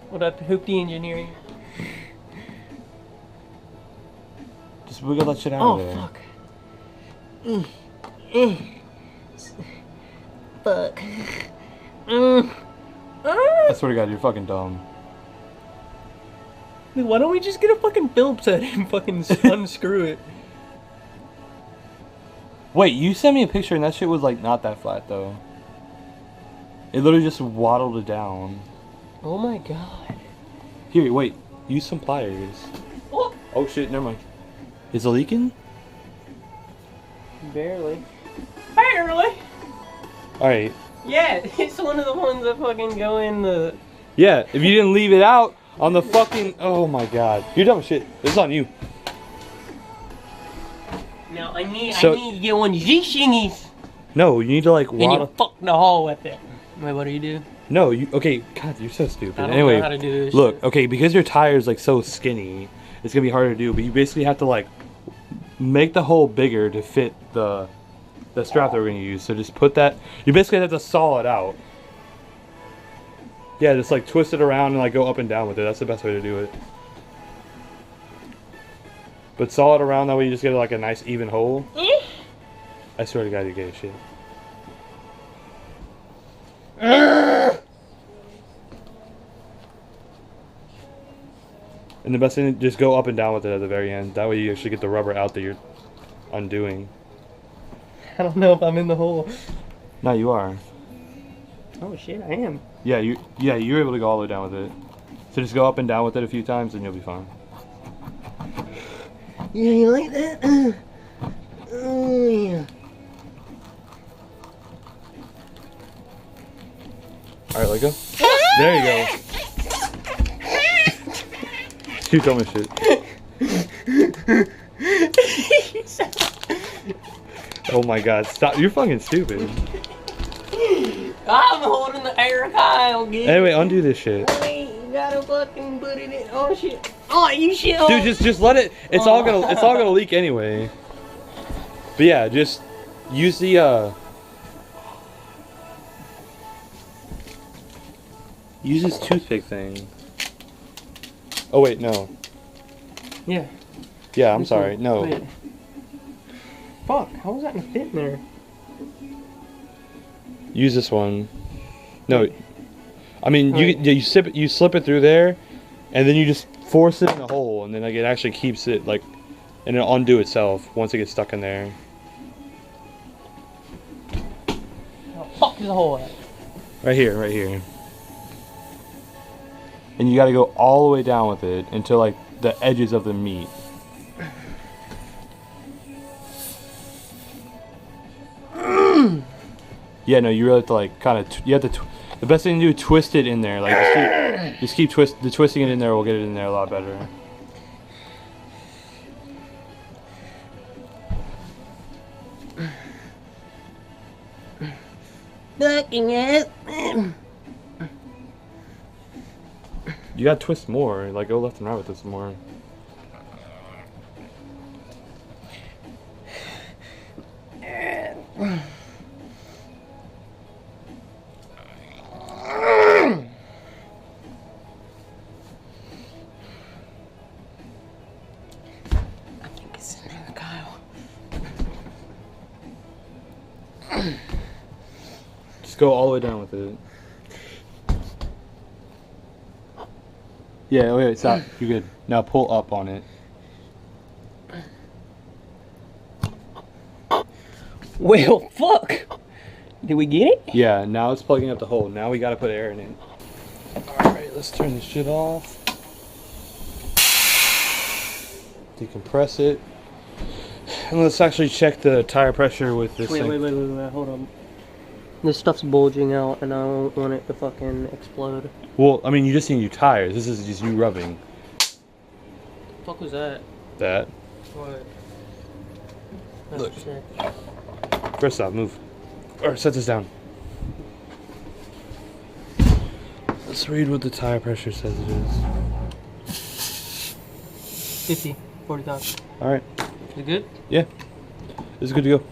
What up, Hoopty Engineering? Just wiggle that shit out Oh, of there. fuck. Fuck. I swear to God, you're fucking dumb. Dude, why don't we just get a fucking Phillips head and fucking unscrew it? Wait, you sent me a picture and that shit was like not that flat though. It literally just waddled it down. Oh my god. Here, wait. Use some pliers. Oh shit, never mind. Is it leaking? Barely. Barely? Alright. Yeah, it's one of the ones that fucking go in the... Yeah, if you didn't leave it out on the fucking... Oh my god. You're dumb as shit. This is on you. Now, I need to So- get one of these thingies. No, you need to like And you waddle... fuck the hole with it. Wait, what do you do? No, you... Okay, God, you're so stupid. I don't Anyway, know how to do this look, shit. okay, because your tire's like so skinny, it's gonna be harder to do, but you basically have to like make the hole bigger to fit the strap that we're gonna use. So just put that... You basically have to saw it out. Yeah, just like twist it around and like go up and down with it. That's the best way to do it. But saw it around, that way you just get like a nice even hole. I swear to God, you get shit. And the best thing, just go up and down with it at the very end. That way you actually get the rubber out that you're undoing. I don't know if I'm in the hole. No, you are. Oh shit, I am. Yeah, you're able to go all the way down with it. So just go up and down with it a few times and you'll be fine. Yeah, you like that? Oh yeah. Alright, let go. There you go. You dumb as shit. Oh my god, stop. You're fucking stupid. I'm holding the air Kyle, get Anyway, undo this shit. Wait, you gotta fucking put it in. Oh shit. Oh, you shit. Dude, just let it. It's all gonna leak anyway. But yeah, just use the use this toothpick thing. Oh wait, no. Yeah. Yeah, I'm sorry. No. Wait. Fuck, how was that gonna fit in there? Use this one. No. I mean, you slip it through there, and then you just force it in the hole, and then like it actually keeps it like, and it'll undo itself once it gets stuck in there. Oh, fuck is the hole at? Right here, right here. And you got to go all the way down with it until like the edges of them meet. Yeah, no, you really have to like kind of. You have to. The best thing to do is twist it in there. Like just keep twisting it in there. Will get it in there a lot better. Looking at. You gotta twist more. Like go left and right with this more. I think it's in there, Kyle. Just go all the way down with it. Yeah, wait, stop. You're good. Now pull up on it. Well, fuck. Did we get it? Yeah, now it's plugging up the hole. Now we gotta put air in it. Alright, let's turn this shit off. Decompress it. And let's actually check the tire pressure with this thing. Wait, hold on. This stuff's bulging out and I don't want it to fucking explode. Well, I mean, you just need new tires. This is just you rubbing. The fuck was that? That. What? Look. Shit. First off, move. Or set this down. Let's read what the tire pressure says it is. 50, 40,000. Alright. Is it good? Yeah. This is good to go.